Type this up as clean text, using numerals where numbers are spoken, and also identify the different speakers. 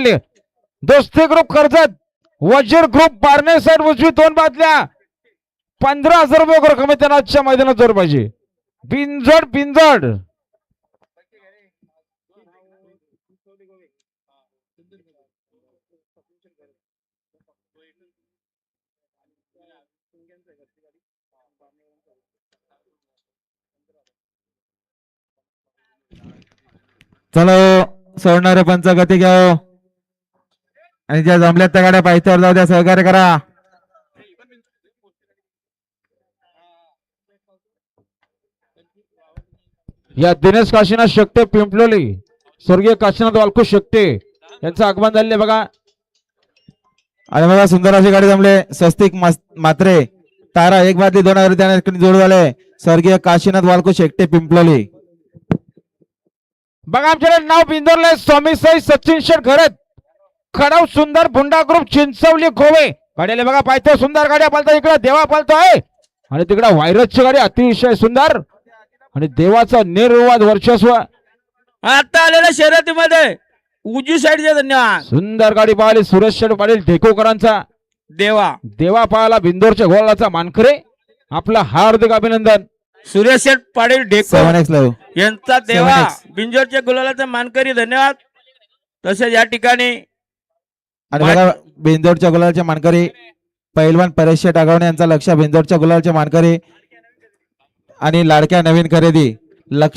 Speaker 1: दोस्ती ग्रुप कर्जत, वजीर group Barne side उजवी 2 बादल्या 15,000 रुपये रक्कम त्यांना आजच्या मैदानात जोर पाहिजे. बिनजोड बिनजोड
Speaker 2: चलो सोडणारे पंच गती घ्या हो. आणि ज्या जमल्यात त्या गाड्या पायथ्यावर जाऊ द्या, सहकार्य करा.
Speaker 1: या दिनेश काशीनाथ शेट्टे पिंपलोली, स्वर्गीय काशीनाथ वालकू शेट्टे यांचं आगमन झाले बघा.
Speaker 2: आणि बघा सुंदर अशी गाडी जमले. स्वस्तिक मात्रे तारा 1 बादली 2 त्याने जोड झाले. स्वर्गीय काशीनाथ वालकू शेट्टे पिंपलोली.
Speaker 1: बघा आमच्याकडे नाव बिंदोरले स्वामी साई सचिन शेठ घरत खडाव सुंदर भुंडा ग्रुप चिंचवली गोवे गाड्याला बघा पाहतो. सुंदर गाड्या पालतो. इकडे देवा पालतो आहे आणि तिकडे व्हायरसची गाडी अतिशय सुंदर आणि देवाचा निर्वाद वर्चस्व
Speaker 3: आता आलेल्या शर्यतीमध्ये उजवी साईडचे धन्यवाद.
Speaker 1: सुंदर गाडी पाहिली सुरेश शेठ पाटील ढेकोकरांचा.
Speaker 3: देवा
Speaker 1: देवा पाहाला बिंदोरच्या गोलाचा मानकरे आपलं हार्दिक अभिनंदन.
Speaker 3: सुरेश शेठ पाटील ढेको
Speaker 2: 7x लावू.
Speaker 3: यांचा देवा
Speaker 2: 7x.
Speaker 3: बिंजोरच्या गुलालाचा मानकरी धन्यवाद. तसेच या ठिकाणी
Speaker 2: आणि बघा बिंदोडच्या गुलालच्या मानकरी पैलवान परेश शेठ आगवणे यांचा लक्ष बिंदोडच्या गुलालच्या मानकरी आणि लाडक्या नवीन खरेदी लक्ष